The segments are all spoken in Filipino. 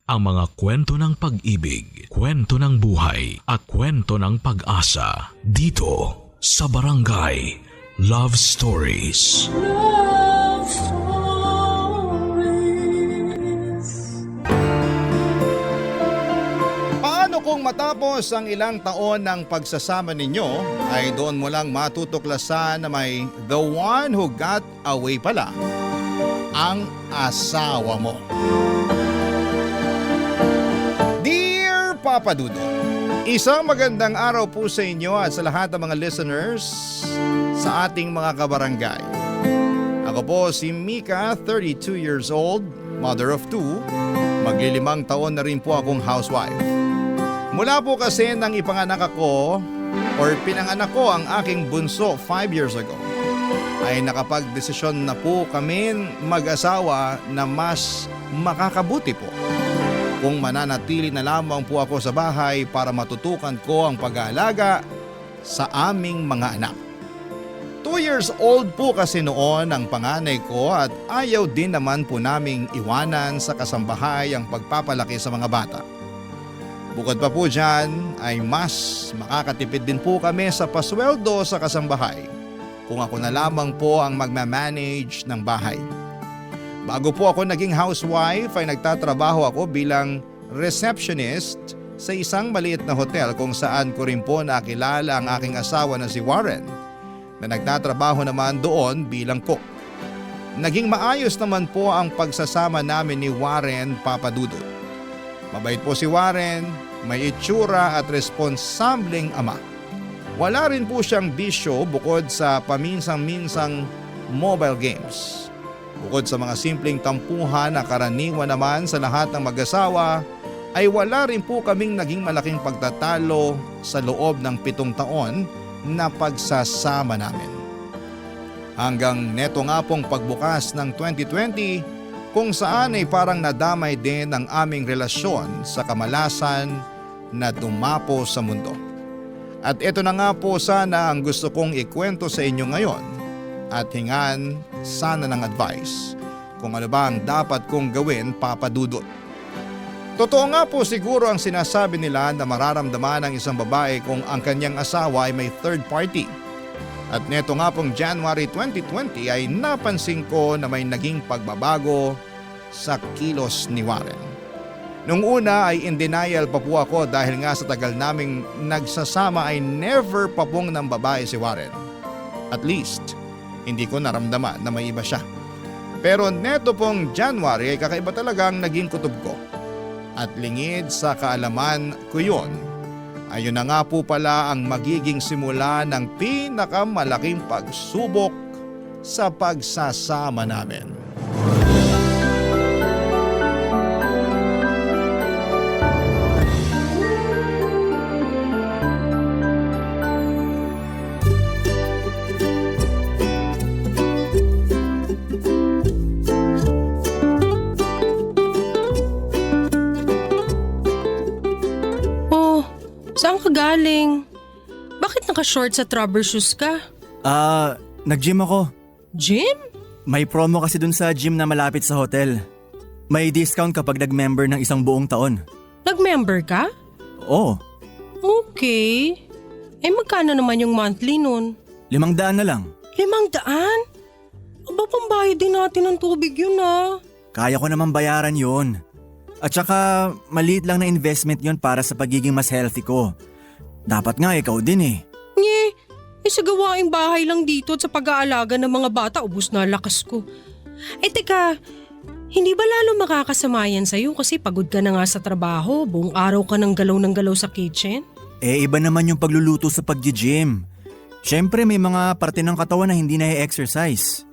ang mga kwento ng pag-ibig, kwento ng buhay at kwento ng pag-asa dito sa Barangay Love Stories. Love Stories. Paano kung matapos ang ilang taon ng pagsasama ninyo ay doon mo lang matutuklasan na may the one who got away pala, ang asawa mo? Dear Papa Dudut, isang magandang araw po sa inyo at sa lahat ng mga listeners sa ating mga kabarangay. Ako po si Mika, 32 years old, mother of two. Maglilimang taon na rin po akong housewife. Mula po kasi nang ipanganak ako or pinanganak ko ang aking bunso 5 years ago, ay nakapagdesisyon na po kami mag-asawa na mas makakabuti po kung mananatili na lamang po ako sa bahay para matutukan ko ang pag-aalaga sa aming mga anak. 2 years old po kasi noon ang panganay ko at ayaw din naman po naming iwanan sa kasambahay ang pagpapalaki sa mga bata. Bukod pa po dyan ay mas makakatipid din po kami sa pasweldo sa kasambahay kung ako na lamang po ang magmamanage ng bahay. Bago po ako naging housewife ay nagtatrabaho ako bilang receptionist sa isang maliit na hotel kung saan ko rin po nakilala ang aking asawa na si Warren na nagtatrabaho naman doon bilang cook. Naging maayos naman po ang pagsasama namin ni Warren, Papa Dudut. Mabait po si Warren, may itsura at responsableng ama. Wala rin po siyang bisyo bukod sa paminsang-minsang mobile games. Bukod sa mga simpleng tampuhan na karaniwan naman sa lahat ng mag-asawa, ay wala rin po kaming naging malaking pagtatalo sa loob ng 7 taon na pagsasama namin. Hanggang neto nga pong pagbukas ng 2020 kung saan ay parang nadamay din ang aming relasyon sa kamalasan na dumapo sa mundo. At ito na nga po sana ang gusto kong ikwento sa inyo ngayon at hingan sana ng advice kung ano ba ang dapat kong gawin, Papa Dudut. Totoo nga po siguro ang sinasabi nila na mararamdaman ng isang babae kung ang kanyang asawa ay may third party. At neto nga pong January 2020 ay napansin ko na may naging pagbabago sa kilos ni Warren. Nung una ay in denial pa po ako dahil nga sa tagal naming nagsasama ay never pa pong ng babae si Warren. At least, hindi ko naramdaman na may iba siya. Pero neto pong January ay kakaiba talagang naging kutob ko. At lingid sa kaalaman ko yun, ayun na nga po pala ang magiging simula ng pinakamalaking pagsubok sa pagsasama namin. Saan ka galing? Bakit naka-short sa rubber shoes ka? Nag-gym ako. Gym? May promo kasi dun sa gym na malapit sa hotel. May discount kapag nag-member ng isang buong taon. Nag-member ka? Oo, Okay. Magkano naman yung monthly nun? 500 na lang. 500? Aba, pambayad din natin ng tubig yun ah. Kaya ko naman bayaran yun. At saka maliit lang na investment yun para sa pagiging mas healthy ko. Dapat nga ikaw din eh. Sa gawaing bahay lang dito at sa pag-aalaga ng mga bata, ubus na lakas ko. Teka, hindi ba lalo makakasama yan sa'yo kasi pagod ka na nga sa trabaho, buong araw ka ng galaw sa kitchen? Iba naman yung pagluluto sa pag-gym. Syempre may mga parte ng katawan na hindi na-exercise.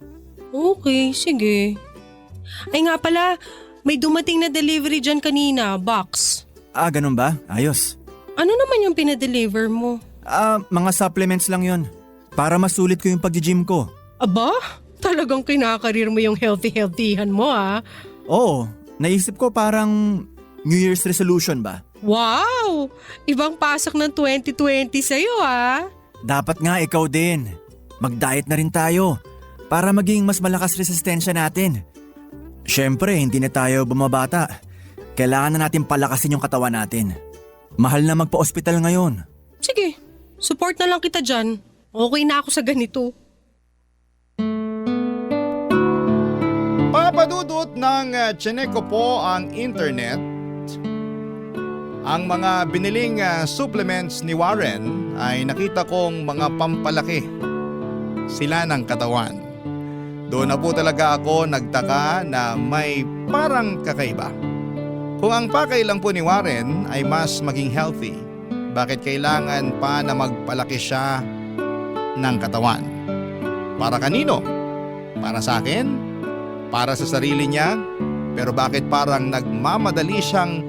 Okay, sige. Nga pala, may dumating na delivery dyan kanina, box. Ganun ba? Ayos. Ano naman yung pinadeliver mo? Mga supplements lang yon. Para masulit ko yung pag-gym ko. Aba, talagang kinakarir mo yung healthy-healthyhan mo ah. Oo, naisip ko parang New Year's resolution ba? Wow! Ibang pasok ng 2020 sa'yo ah. Dapat nga ikaw din. Mag-diet na rin tayo para maging mas malakas resistensya natin. Syempre, hindi na tayo bumabata. Kailangan na natin palakasin yung katawan natin. Mahal na magpa-ospital ngayon. Sige, support na lang kita dyan. Okay na ako sa ganito. Papadudot ng tsinek ko po ang internet. Ang mga biniling supplements ni Warren ay nakita kong mga pampalaki sila ng katawan. Doon na po talaga ako nagtaka na may parang kakaiba. Kung ang pakay lang po ni Warren ay mas maging healthy, bakit kailangan pa na magpalaki siya ng katawan? Para kanino? Para sa akin? Para sa sarili niya? Pero bakit parang nagmamadali siyang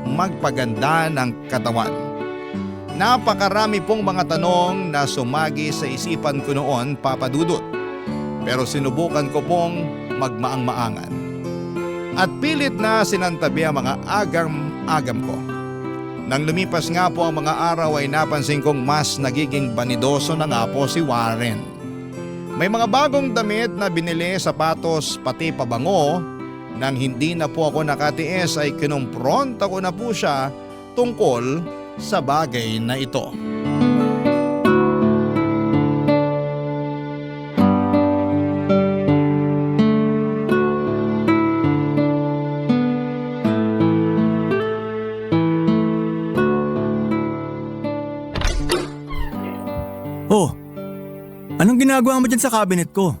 magpaganda ng katawan? Napakarami pong mga tanong na sumagi sa isipan ko noon, Papa Dudut. Pero sinubukan ko pong magmaang-maangan. At pilit na sinantabi ang mga agam-agam ko. Nang lumipas nga po ang mga araw ay napansin kong mas nagiging banidoso na nga po si Warren. May mga bagong damit na binili, sapatos, pati pabango. Nang hindi na po ako nakatiis ay kinumpronta ko na po siya tungkol sa bagay na ito. Oh, anong ginagawa mo dyan sa cabinet ko?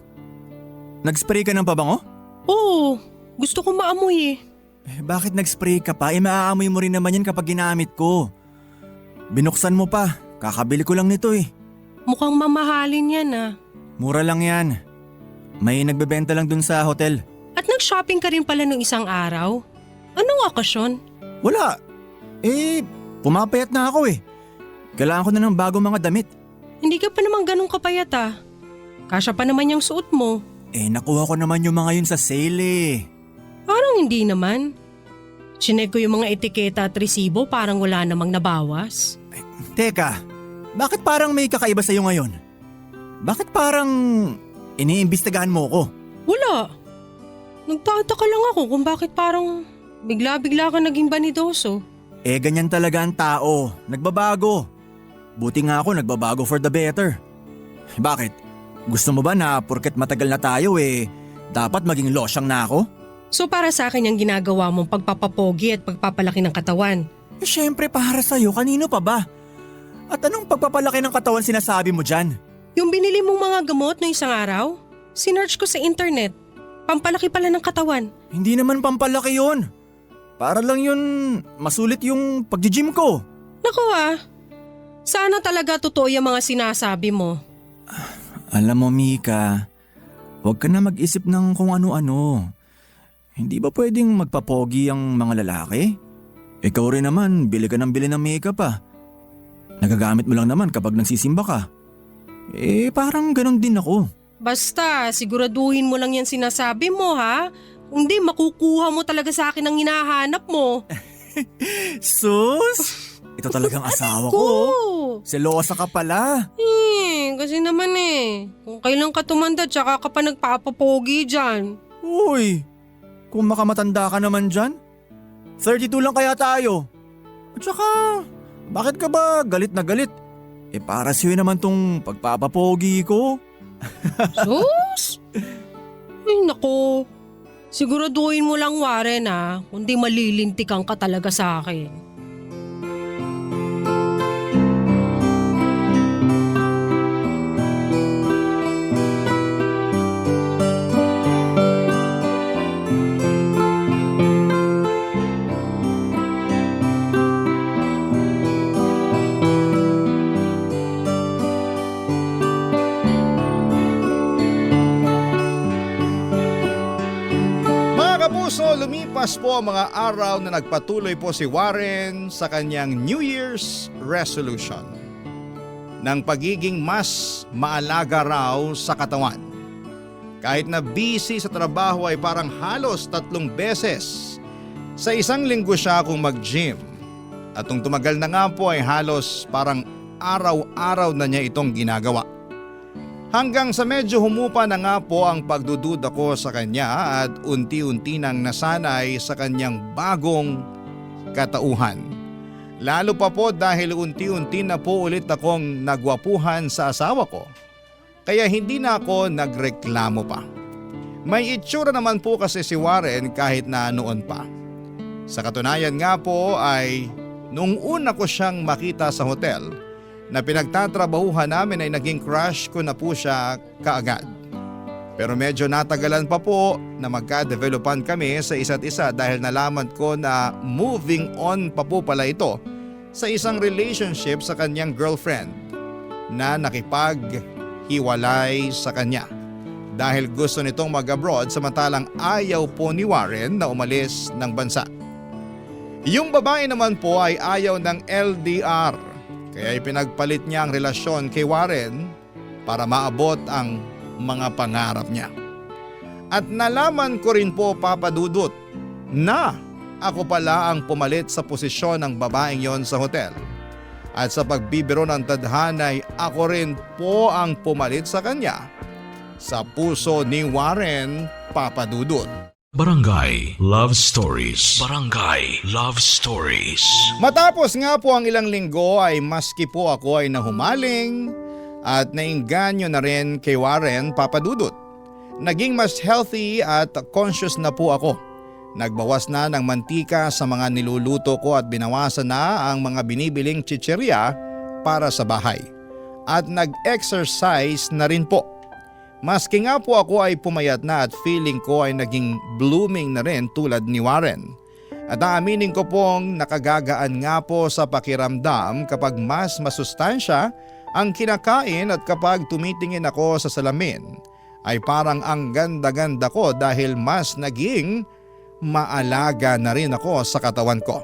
Nag-spray ka ng pabango? Oo, gusto ko maamoy eh. Bakit nag-spray ka pa? Maaamoy mo rin naman yan kapag ginamit ko. Binuksan mo pa, kakabili ko lang nito eh. Mukhang mamahalin yan ah. Mura lang yan. May nagbebenta lang dun sa hotel. At nag-shopping ka rin pala nung isang araw? Anong okasyon? Wala. Pumapayat na ako eh. Kailangan ko na ng bagong mga damit. Hindi ka pa naman ganun kapayat ah. Kasya pa naman yung suot mo. Nakuha ko naman yung mga yun sa sale eh. Parang hindi naman. Chinek ko yung mga etiketa at resibo, parang wala namang nabawas. Teka, bakit parang may kakaiba sa'yo ngayon? Bakit parang iniimbestigahan mo ko? Wala. Nagtataka lang ako kung bakit parang bigla-bigla ka naging banidoso. Ganyan talaga ang tao. Nagbabago. Buti nga ako nagbabago for the better. Bakit? Gusto mo ba na porket matagal na tayo dapat maging losyang na ako? So para sa akin yung ginagawa mong pagpapapogi at pagpapalaki ng katawan. Syempre para sa'yo, kanino pa ba? At anong pagpapalaki ng katawan sinasabi mo dyan? Yung binili mong mga gamot no isang araw, sinearch ko sa internet. Pampalaki pala ng katawan. Hindi naman pampalaki yun. Para lang yun masulit yung pag-gym ko. Naku sana talaga totoo yung mga sinasabi mo. Alam mo Mika, huwag ka na mag-isip ng kung ano-ano. Hindi ba pwedeng magpapogi ang mga lalaki? Ikaw rin naman, bili ka ng bili ng makeup ah. Nagagamit mo lang naman kapag nagsisimba ka. Parang ganon din ako. Basta, siguraduhin mo lang yan sinasabi mo ha. Hindi, makukuha mo talaga sa akin ang hinahanap mo. Sus! Ito talagang asawa ko. Selosa ka pala. Kasi naman kung kailan ka tumanda tsaka ka pa nagpapapogi dyan. Uy, kung makamatanda ka naman dyan, 32 lang kaya tayo. At saka, bakit ka ba galit na galit? Para sa'yo naman tong pagpapapogi ko. Sus! Ay naku, siguraduhin mo lang Warren kundi malilintikan ka talaga sa akin. So lumipas po ang mga araw na nagpatuloy po si Warren sa kanyang New Year's resolution ng pagiging mas maalaga raw sa katawan. Kahit na busy sa trabaho ay parang halos 3 beses sa isang linggo siya kung mag-gym. At nung tumagal na nga po ay halos parang araw-araw na niya itong ginagawa. Hanggang sa medyo humupa na nga po ang pagdududa ko sa kanya at unti-unti nang nasanay sa kanyang bagong katauhan. Lalo pa po dahil unti-unti na po ulit akong nagwapuhan sa asawa ko. Kaya hindi na ako nagreklamo pa. May itsura naman po kasi si Warren kahit na noon pa. Sa katunayan nga po ay nung una ko siyang makita sa hotel na pinagtatrabahuhan namin ay naging crush ko na po siya kaagad. Pero medyo natagalan pa po na magka-developan kami sa isa't isa dahil nalaman ko na moving on pa po pala ito sa isang relationship sa kanyang girlfriend na nakipaghiwalay sa kanya. Dahil gusto nitong mag-abroad samantalang ayaw po ni Warren na umalis ng bansa. Yung babae naman po ay ayaw ng LDR. Kaya ipinagpalit niya ang relasyon kay Warren para maabot ang mga pangarap niya. At nalaman ko rin po, Papa Dudut, na ako pala ang pumalit sa posisyon ng babaeng yon sa hotel. At sa pagbibiro ng tadhana ay ako rin po ang pumalit sa kanya sa puso ni Warren, Papa Dudut. Barangay Love Stories. Barangay Love Stories. Matapos nga po ang ilang linggo ay maski po ako ay nahumaling at nainganyo na rin kay Warren, Papa Dudut. Naging mas healthy at conscious na po ako. Nagbawas na ng mantika sa mga niluluto ko at binawasan na ang mga binibiling chichirya para sa bahay. At nag-exercise na rin po. Maski nga po ako ay pumayat na at feeling ko ay naging blooming na rin tulad ni Warren. At aaminin ko pong nakagagaan nga po sa pakiramdam kapag mas masustansya ang kinakain at kapag tumitingin ako sa salamin ay parang ang ganda-ganda ko dahil mas naging maalaga na rin ako sa katawan ko.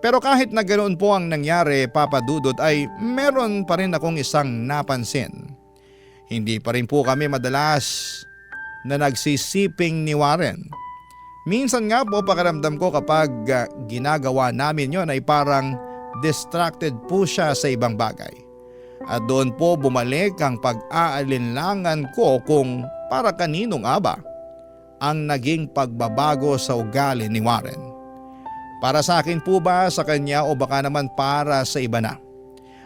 Pero kahit na ganoon po ang nangyari, Papa Dudut, ay meron pa rin akong isang napansin. Hindi pa rin po kami madalas na nagsisiping ni Warren. Minsan nga po pakiramdam ko kapag ginagawa namin yon ay parang distracted po siya sa ibang bagay. At doon po bumalik ang pag-aalinlangan ko kung para kanino nga ba ang naging pagbabago sa ugali ni Warren. Para sa akin po ba, sa kanya, o baka naman para sa iba na?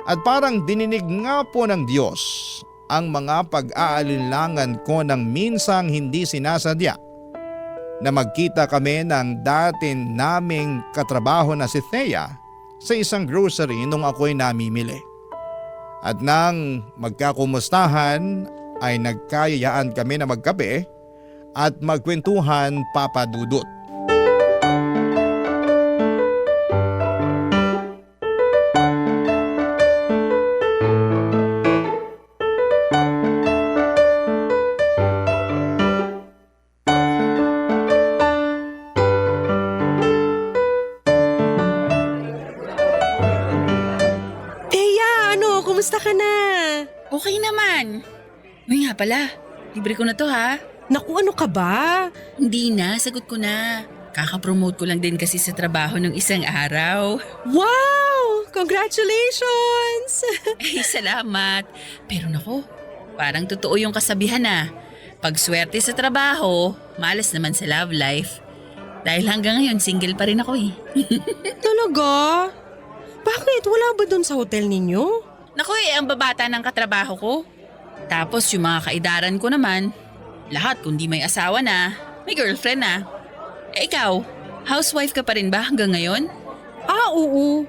At parang dininig nga po ng Diyos ang mga pag-aalinlangan ko nang minsang hindi sinasadya na magkita kami ng dati naming katrabaho na si Thea sa isang grocery nung ako'y namimili. At nang magkakumustahan ay nagkayayaan kami na magkape at magkwentuhan, Papa Dudut. Kumusta ka na? Okay naman. Uy nga pala, libre ko na to ha. Naku, ano ka ba? Hindi na, sagot ko na. Kakapromote ko lang din kasi sa trabaho ng isang araw. Wow! Congratulations! Eh, salamat. Pero nako, parang totoo yung kasabihan na. Pag swerte sa trabaho, malas naman sa love life. Dahil hanggang ngayon, single pa rin ako eh. Talaga? Bakit? Wala ba dun sa hotel ninyo? Naku ang babata ng katrabaho ko. Tapos yung mga kaidaran ko naman, lahat kundi may asawa na, may girlfriend na. Eh ikaw, housewife ka pa rin ba hanggang ngayon? Oo.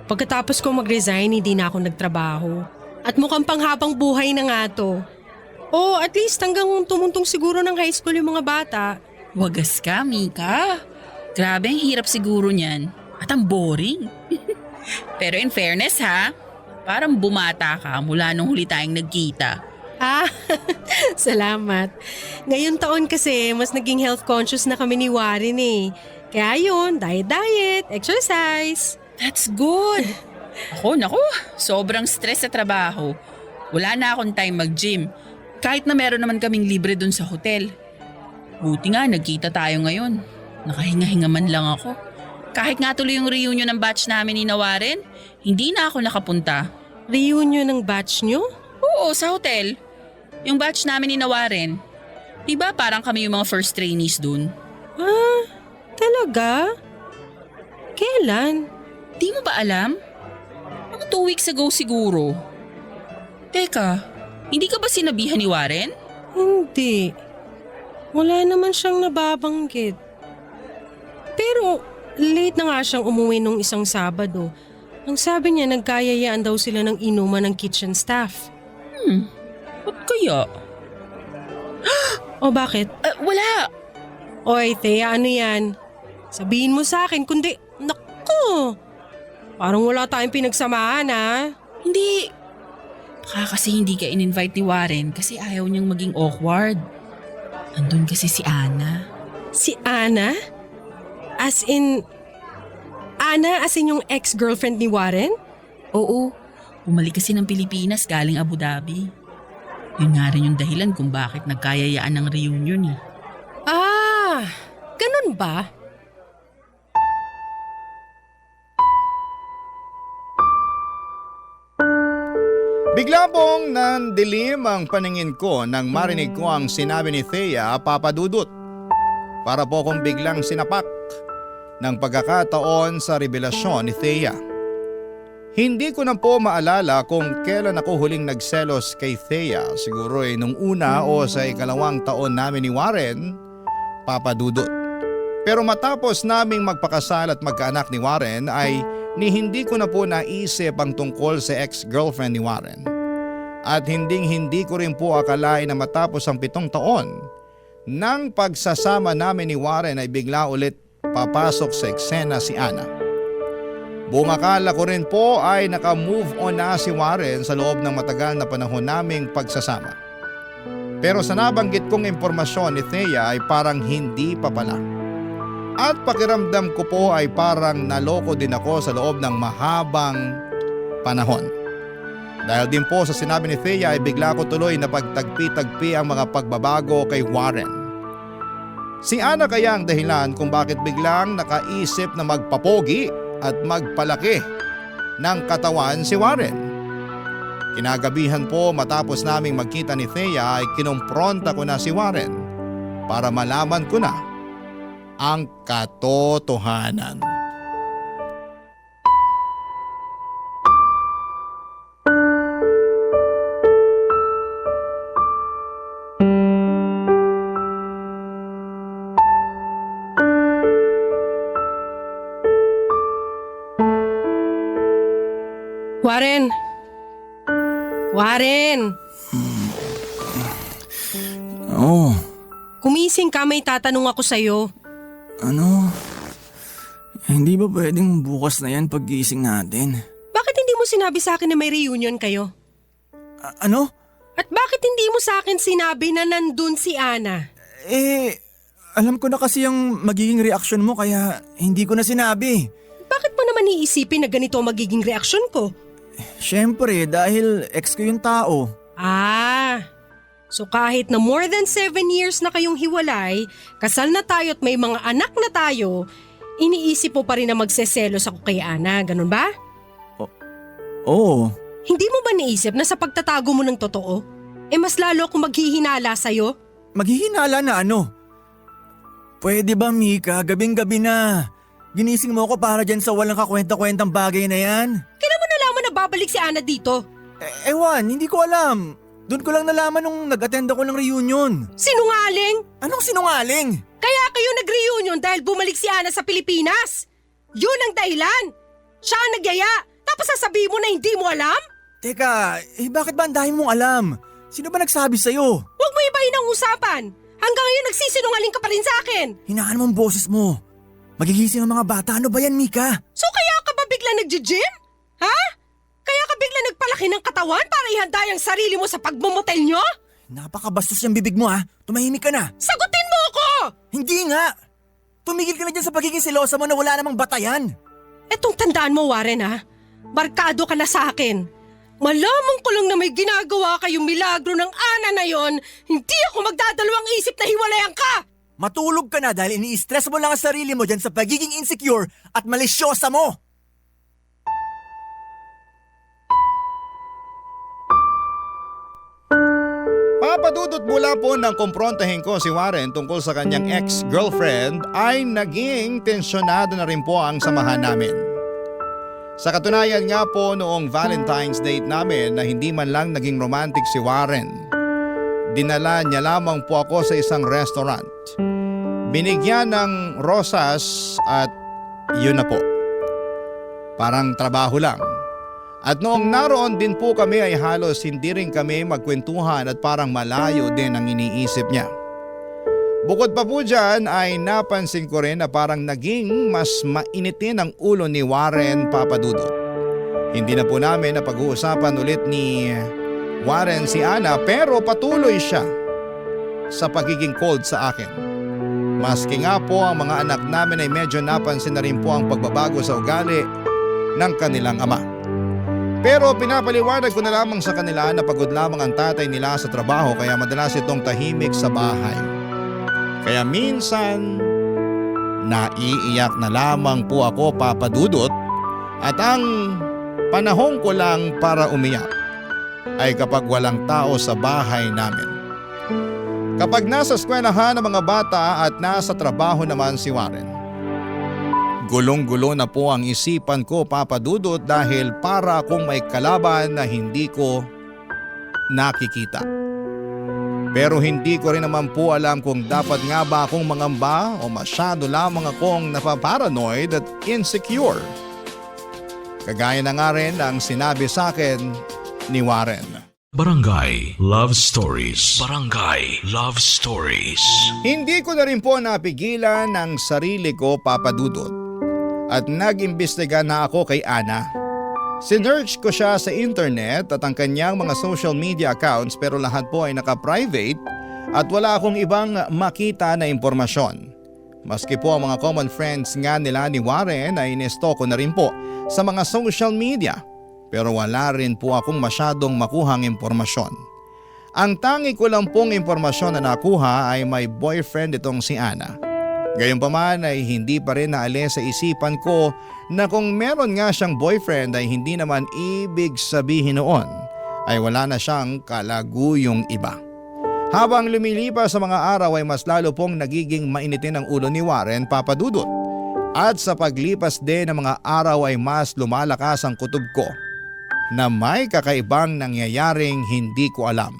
Pagkatapos ko mag-resign, hindi na ako nagtrabaho. At mukhang panghabang buhay na nga to. O at least hanggang tumuntong siguro ng high school yung mga bata. Wagas ka, Mika. Grabe, ang hirap siguro niyan. At ang boring. Pero in fairness ha, parang bumata ka mula nung huli tayong nagkita. Salamat. Ngayon taon kasi mas naging health conscious na kami ni Warren eh. Kaya yun, diet, exercise. That's good. Naku, sobrang stress sa trabaho. Wala na akong time mag-gym. Kahit na meron naman kaming libre dun sa hotel. Buti nga, nagkita tayo ngayon. Nakahinga-hinga man lang ako. Kahit nga tuloy yung reunion ng batch namin ni Warren, hindi na ako nakapunta. Reunion ng batch nyo? Oo, sa hotel. Yung batch namin ni Warren. Diba parang kami yung mga first trainees dun? Ah, talaga? Kailan? Di mo ba alam? Mga 2 weeks ago siguro. Teka, hindi ka ba sinabihan ni Warren? Hindi. Wala naman siyang nababanggit. Pero late na nga siyang umuwi nung isang Sabado. Ang sabi niya nagkayayaan daw sila ng inuman ng kitchen staff. Ba't kaya? O bakit? Wala. Oy, Thea, ano yan? Sabihin mo sa akin, kundi, naku! Parang wala tayong pinagsamahan, ha? Hindi. Baka kasi hindi ka in-invite ni Warren kasi ayaw niyang maging awkward. Andun kasi si Ana. Si Ana? As in yung ex-girlfriend ni Warren? Oo, bumalik kasi ng Pilipinas galing Abu Dhabi. Yun nga rin yung dahilan kung bakit nagkayayaan ng reunion eh. Ah, ganun ba? Bigla pong nandilim ang paningin ko nang marinig ko ang sinabi ni Thea, Papa Dudut. Para po akong biglang sinapak ng pagkakataon sa revelasyon ni Thea. Hindi ko na po maalala kung kailan ako huling nagselos kay Thea. Siguro ay nung una o sa ikalawang taon namin ni Warren, Papa Dudut. Pero matapos naming magpakasal at magkaanak ni Warren ay hindi ko na po naisip ang tungkol sa ex-girlfriend ni Warren. At hindi ko rin po akalain na matapos ang 7 taon, nang pagsasama namin ni Warren ay bigla ulit papasok sa eksena si Ana. Buong akala ko rin po ay naka-move on na si Warren sa loob ng matagal na panahon naming pagsasama. Pero sa nabanggit kong impormasyon ni Thea ay parang hindi pa pala. At pakiramdam ko po ay parang naloko din ako sa loob ng mahabang panahon. Dahil din po sa sinabi ni Thea ay bigla ko tuloy na pagtagpi-tagpi ang mga pagbabago kay Warren. Si Ana kaya ang dahilan kung bakit biglang nakaisip na magpapogi at magpalaki ng katawan si Warren. Kinagabihan po matapos naming magkita ni Thea ay kinompronta ko na si Warren para malaman ko na ang katotohanan. Warren! Warren! Oh, Kumising ka, may tatanong ako sa'yo. ano? Hindi ba pwedeng bukas na yan paggising natin? Bakit hindi mo sinabi sa akin na may reunion kayo? Ano? At bakit hindi mo sa akin sinabi na nandun si Ana? Alam ko na kasi yung magiging reaksyon mo kaya hindi ko na sinabi. Bakit mo naman iisipin na ganito ang magiging reaksyon ko? Siyempre, dahil ex ko yung tao. Ah, so kahit na more than 7 years na kayong hiwalay, kasal na tayo at may mga anak na tayo, iniisip mo pa rin na magseselos ako kay Ana, ganun ba? Oo. Hindi mo ba naisip na sa pagtatago mo ng totoo, mas lalo akong maghihinala sa'yo? Maghihinala na ano? Pwede ba, Mika? Gabing-gabi na. Ginising mo ako para dyan sa walang kakwenta-kwentang bagay na yan? Kailan mo nalaman na babalik si Ana dito? Ewan, hindi ko alam. Doon ko lang nalaman nung nag-attend ako ng reunion. Sinungaling? Anong sinungaling? Kaya kayo nag-reunion dahil bumalik si Ana sa Pilipinas? Yun ang dahilan. Siya ang nagyaya, tapos sasabihin mo na hindi mo alam? Teka, bakit ba ang dahil mong alam? Sino ba nagsabi sa'yo? Huwag mo ibahin ang usapan. Hanggang ngayon nagsisinungaling ka pa rin sa akin. Hinaan mo ang boses mo. Magigising ang mga bata. Ano ba yan, Mika? So kaya ka ba bigla nag-gym? Ha? Kaya ka bigla nagpalaki ng katawan para ihanda ang sarili mo sa pagmumotel nyo? Napakabastos yung bibig mo, ha? Tumahimik ka na. Sagutin mo ako! Hindi nga! Tumigil ka na dyan sa pagiging silosa mo na wala namang batayan. Etong tandaan mo, Warren, ha? Barkado ka na sa akin. Malamang ko lang na may ginagawa kayong milagro ng Ana na yon, hindi ako magdadalawang isip na hiwalayan ka! Matulog ka na dahil ini-stress mo lang ang sarili mo dyan sa pagiging insecure at malisyosa mo. Papadudot, mula po nang kumprontahin ko si Warren tungkol sa kanyang ex-girlfriend ay naging tensyonado na rin po ang samahan namin. Sa katunayan nga po noong Valentine's date namin na hindi man lang naging romantic si Warren. Dinala niya lamang po ako sa isang restaurant. Binigyan ng rosas at yun na po. Parang trabaho lang. At noong naroon din po kami ay halos hindi rin kami magkwentuhan at parang malayo din ang iniisip niya. Bukod pa po dyan ay napansin ko rin na parang naging mas mainitin ang ulo ni Warren Papadudot. Hindi na po namin napag-uusapan ulit ni Warren si Ana pero patuloy siya sa pagiging cold sa akin. Maski nga po ang mga anak namin ay medyo napansin na rin po ang pagbabago sa ugali ng kanilang ama. Pero pinapaliwanag ko na lamang sa kanila na pagod lamang ang tatay nila sa trabaho kaya madalas itong tahimik sa bahay. Kaya minsan, naiiyak na lamang po ako, Papadudot, at ang panahon ko lang para umiyak ay kapag walang tao sa bahay namin. Kapag nasa eskwelahan ng mga bata at nasa trabaho naman si Warren. Gulong-gulo na po ang isipan ko, Papadudot, dahil para akong may kalaban na hindi ko nakikita. Pero hindi ko rin naman po alam kung dapat nga ba akong mangamba o masyado lamang akong napaparanoid at insecure. Kagaya na nga rin ang sinabi sa akin ni Warren. Barangay Love Stories. Barangay Love Stories. Hindi ko na rin po napigilan ang sarili ko, Papadudot. At nag-imbestiga na ako kay Ana. Sinearch ko siya sa internet at ang kanyang mga social media accounts pero lahat po ay naka-private at wala akong ibang makita na impormasyon. Maski po ang mga common friends nga nila ni Warren ay inestalk ko na rin po sa mga social media pero wala rin po akong masyadong makuhang impormasyon. Ang tangi ko lang pong impormasyon na nakuha ay may boyfriend itong si Ana. Gayunpaman ay hindi pa rin naalis sa isipan ko na kung meron nga siyang boyfriend ay hindi naman ibig sabihin noon ay wala na siyang kalaguyong iba. Habang lumilipas sa mga araw ay mas lalo pong nagiging mainitin ang ulo ni Warren, Papadudot. At sa paglipas din ng mga araw ay mas lumalakas ang kutob ko na may kakaibang nangyayaring hindi ko alam.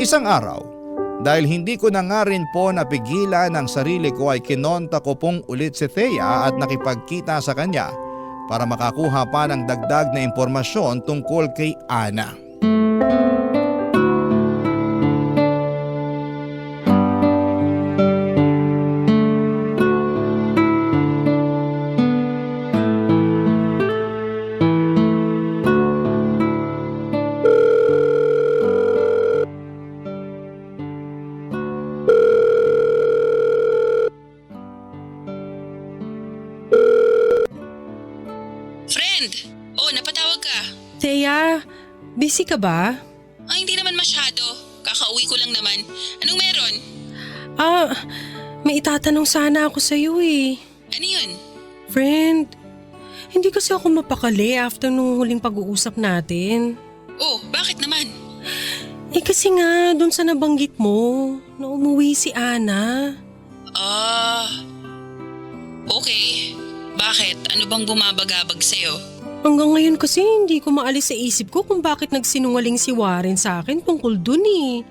Isang araw, dahil hindi ko na nga rin po napigilan ang sarili ko ay kinonta ko pong ulit si Thea at nakipagkita sa kanya para makakuha pa ng dagdag na impormasyon tungkol kay Ana. Thea, busy ka ba? Hindi naman masyado. Kakauwi ko lang naman. Anong meron? May itatanong sana ako sa'yo eh. Ano yun? Friend, hindi kasi ako mapakali after nung huling pag-uusap natin. Oh, bakit naman? Kasi nga, dun sa nabanggit mo, na umuwi si Ana. Okay. Bakit? Ano bang bumabagabag sa'yo? Hanggang ngayon kasi hindi ko maalis sa isip ko kung bakit nagsinungaling si Warren sa akin tungkol dun eh.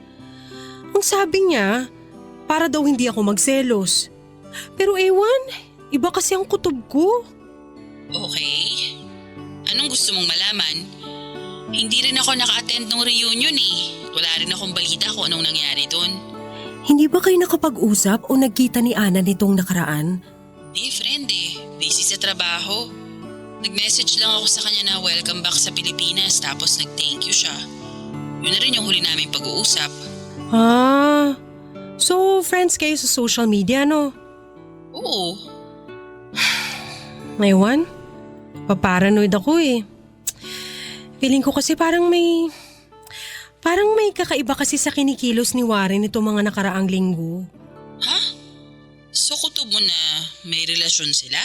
Ang sabi niya, para daw hindi ako magselos. Pero ewan, iba kasi ang kutob ko. Okay. Anong gusto mong malaman? Hindi rin ako naka-attend ng reunion eh. Wala rin akong balita kung anong nangyari dun. Hindi ba kayo nakapag-usap o nagkita ni Ana nitong nakaraan? Di friend eh. Busy sa trabaho. Nag-message lang ako sa kanya na welcome back sa Pilipinas tapos nag-thank you siya. Yun na rin yung huli naming pag-uusap. So friends kayo sa social media, no? Oo. Ewan, paparanoid ako eh. Feeling ko kasi parang may kakaiba kasi sa kinikilos ni Warren itong mga nakaraang linggo. Ha? So kutob mo na may relasyon sila?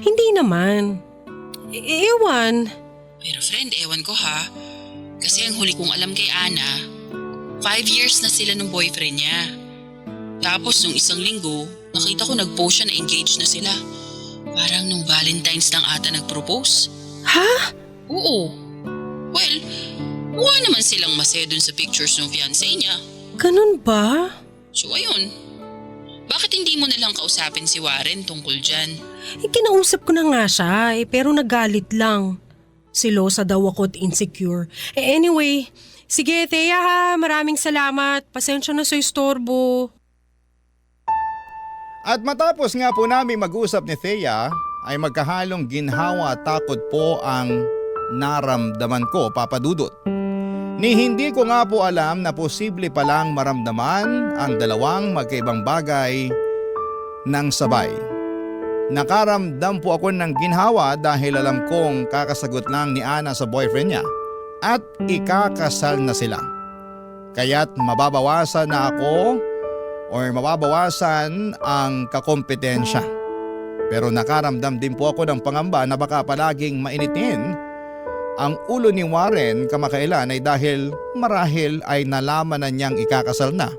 Hindi naman. Ewan. Pero friend, ewan ko ha. Kasi ang huli kong alam kay Ana, 5 years na sila ng boyfriend niya. Tapos nung isang linggo, nakita ko nag-post siya na engaged na sila. Parang nung Valentine's lang ata nag-propose. Ha? Oo. Well, mukha naman silang masaya dun sa pictures ng fiancé niya. Ganun ba? So ayun. Bakit hindi mo nalang kausapin si Warren tungkol dyan? Kinausap ko na nga siya pero nagalit lang. Silosa daw ako at insecure. Anyway, sige Thea ha, maraming salamat. Pasensya na sa istorbo. At matapos nga po namin mag-usap ni Thea, ay magkahalong ginhawa at takot po ang naramdaman ko, Papa Dudut. Ni hindi ko nga po alam na posible palang maramdaman ang dalawang magkaibang bagay ng sabay. Nakaramdam po ako ng ginhawa dahil alam kong kakasagot lang ni Ana sa boyfriend niya at ikakasal na sila. Kaya't mababawasan na ako or mababawasan ang kakompetensya. Pero nakaramdam din po ako ng pangamba na baka palaging mainitin ang ulo ni Warren kamakailan ay dahil marahil ay nalaman na niyang ikakasal na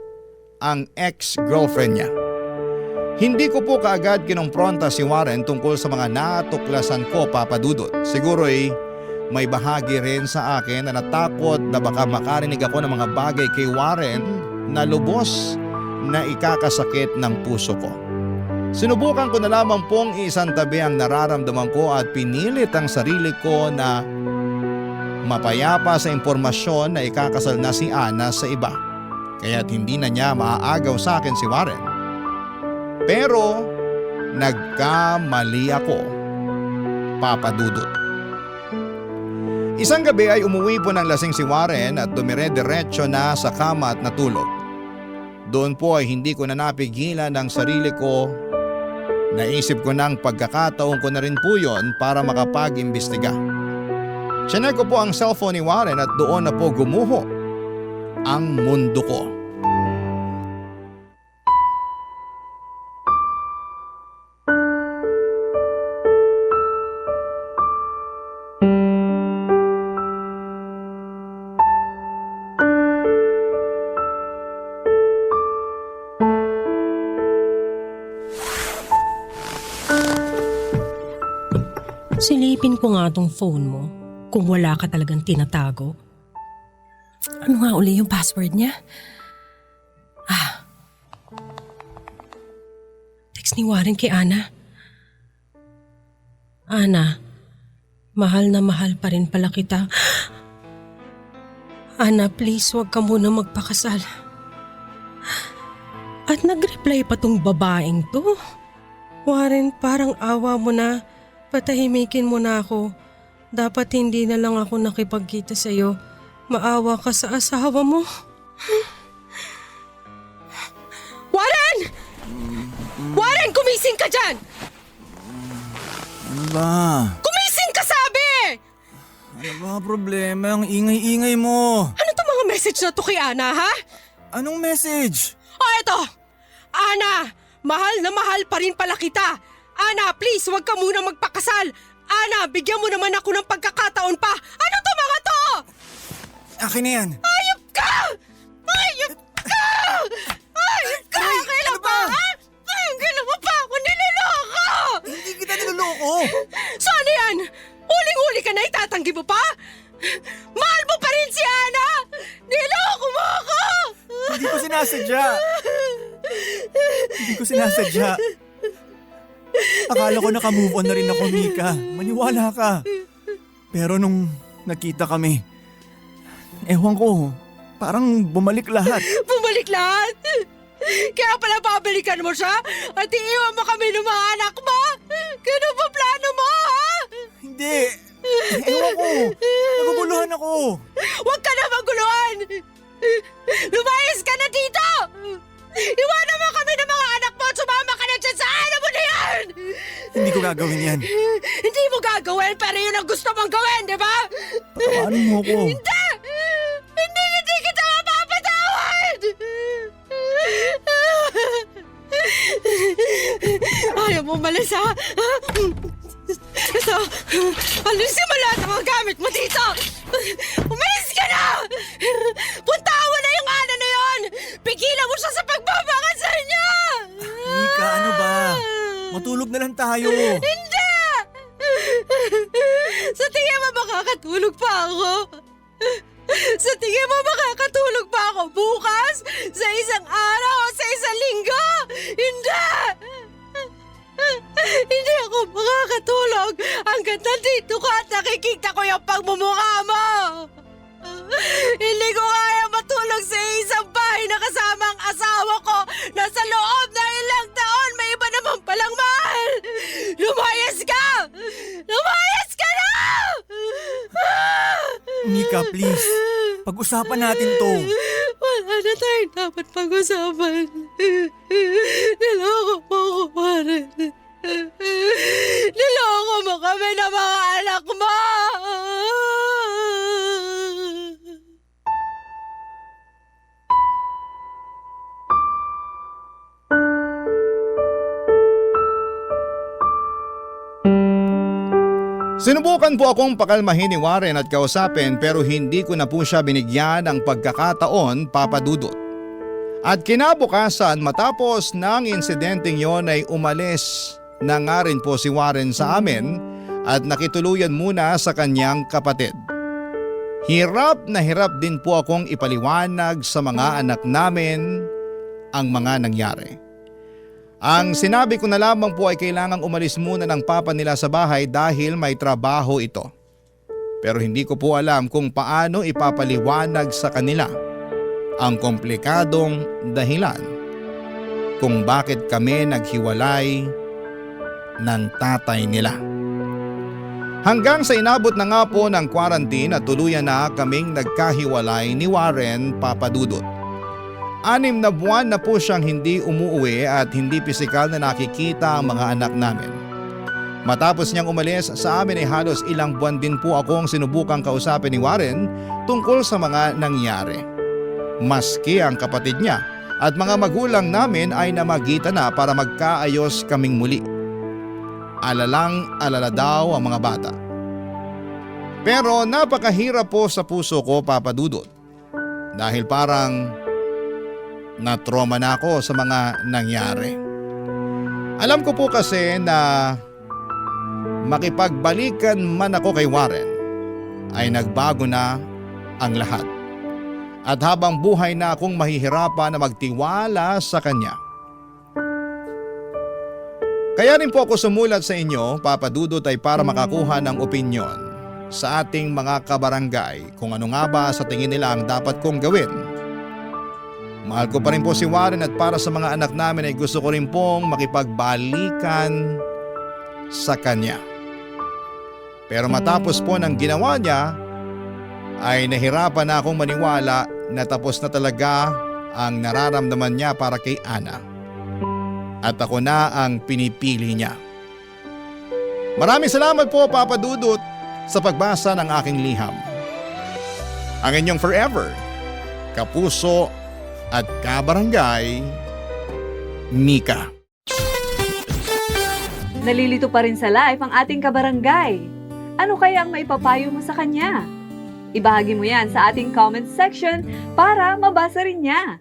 ang ex-girlfriend niya. Hindi ko po kaagad kinumpronta si Warren tungkol sa mga natuklasan ko, Papa Dudut. Siguro ay may bahagi rin sa akin na natakot na baka makarinig ako ng mga bagay kay Warren na lubos na ikakasakit ng puso ko. Sinubukan ko na lamang pong isantabi ang nararamdaman ko at pinilit ang sarili ko na mapayapa sa impormasyon na ikakasal na si Ana sa iba. Kaya't hindi na niya maaagaw sa akin si Warren. Pero nagkamali ako, Papa Dudut. Isang gabi ay umuwi po ng lasing si Warren at dumire-diretso na sa kama at natulog. Doon po ay hindi ko na napigilan ang sarili ko. Naisip ko ng pagkakataon ko na rin po yon para makapag-imbestiga. Chinek ko po ang cellphone ni Warren at doon na po gumuho ang mundo ko. Silipin ko nga tong phone mo kung wala ka talagang tinatago. Ano nga uli yung password niya? Text ni Warren kay Ana. Ana, mahal na mahal pa rin pala kita. Ana, please wag ka muna magpakasal. At nag-reply pa tong babaeng to. Warren, parang awa mo na. Patahimikin mo na ako. Dapat hindi na lang ako nakipagkita sa'yo. Maawa ka sa asawa mo. Warren! Warren, kumising ka dyan! Ano ba? Kumising ka sabi! Ano ba problema? Ang ingay-ingay mo. Ano to mga message na to kay Ana, ha? Anong message? Eto! Ana, mahal na mahal pa rin pala kita. Ana, please, wag ka muna magpakasal. Ana, bigyan mo naman ako ng pagkakataon pa. Ano to mga to? Akin na yan. Ayop ka! Ayop ka! Ayop ka! Kailan ano pa, ba? ha? Kailan mo pa ako niloloko? Hindi kita niloloko. So ano yan? Uling-uli ka na, itatanggi mo pa? Mahal mo pa rin si Ana! Niloko mo ako! Hindi ko sinasadya. Hindi ko sinasadya. Akala ko naka-move on na rin ako, Mika. Maniwala ka. Pero nung nakita kami, ewan ko, parang bumalik lahat. Bumalik lahat? Kaya pala babalikan mo siya at iiwan mo kami ng mga anak mo? Ganun ba plano mo, ha? Hindi. Ewan ko. Naguguluhan ako. Huwag ka na maguluhan! Lumayas ka na dito! Iwanan mo kami ng mga anak mo at sumama ka na dyan sa ano mo na yan! Hindi ko gagawin yan. Hindi mo gagawin pero yun ang gusto mong gawin, di ba? Patawarin mo ko. Hindi! Hindi kita mapapatawad! Ayaw mo umalis, ha? Ito, alisin mo lahat ng mga gamit mo dito! Umalis ka na! Puntaan mo na yung Ana Pigilan mo siya sa pagbabakasal niya! Mika, ano ba? Matulog na lang tayo. Hindi! Sa tingin mo makakatulog pa ako? Sa tingin mo makakatulog pa ako bukas? Sa isang araw o sa isang linggo? Hindi! Hindi ako makakatulog hanggang nandito ka at nakikita ko yung pagmumukha mo! Hindi ko kaya matulog sa isang bahay na kasama ang asawa ko na sa loob ng ilang taon may iba naman palang mahal! Lumayas ka! Lumayas ka na! Mika, please. Pag-usapan natin to. Wala na tayong dapat pag-usapan. Niloko mo ako, Warren. Niloko mo kami na mga anak mo! Sinubukan po akong pakalmahin ni Warren at kausapin pero hindi ko na po siya binigyan ng pagkakataon, Papa Dudut. At kinabukasan matapos ng insidenteng yon ay umalis na nga rin po si Warren sa amin at nakituluyan muna sa kanyang kapatid. Hirap na hirap din po akong ipaliwanag sa mga anak namin ang mga nangyari. Ang sinabi ko na lamang po ay kailangang umalis muna ng papa nila sa bahay dahil may trabaho ito. Pero hindi ko po alam kung paano ipapaliwanag sa kanila ang komplikadong dahilan kung bakit kami naghiwalay ng tatay nila. Hanggang sa inabot na nga po ng quarantine at tuluyan na kaming nagkahiwalay ni Warren, Papa Dudut. 6 na buwan na po siyang hindi umuuwi at hindi pisikal na nakikita ang mga anak namin. Matapos niyang umalis sa amin ay halos ilang buwan din po akong sinubukang kausapin ni Warren tungkol sa mga nangyari. Maski ang kapatid niya at mga magulang namin ay namagitan na para magkaayos kaming muli. Alalang-alala daw ang mga bata. Pero napakahirap po sa puso ko, Papa Dudut. Dahil parang na-trauma na ako sa mga nangyari. Alam ko po kasi na makipagbalikan man ako kay Warren ay nagbago na ang lahat. At habang buhay na akong mahihirapan na magtiwala sa kanya. Kaya rin po ako sumulat sa inyo, Papa Dudut, ay para makakuha ng opinyon sa ating mga kabarangay kung ano nga ba sa tingin nila ang dapat kong gawin. Mahal ko pa rin po si Warren at para sa mga anak namin ay gusto ko rin pong makipagbalikan sa kanya. Pero matapos po ng ginawa niya ay nahirapan na akong maniwala na tapos na talaga ang nararamdaman niya para kay Ana. At ako na ang pinipili niya. Maraming salamat po, Papa Dudut, sa pagbasa ng aking liham. Ang inyong forever, kapuso at kabarangay, Mika. Nalilito pa rin sa live ang ating kabarangay. Ano kaya ang maipapayo mo sa kanya? Ibahagi mo yan sa ating comment section para mabasa rin niya.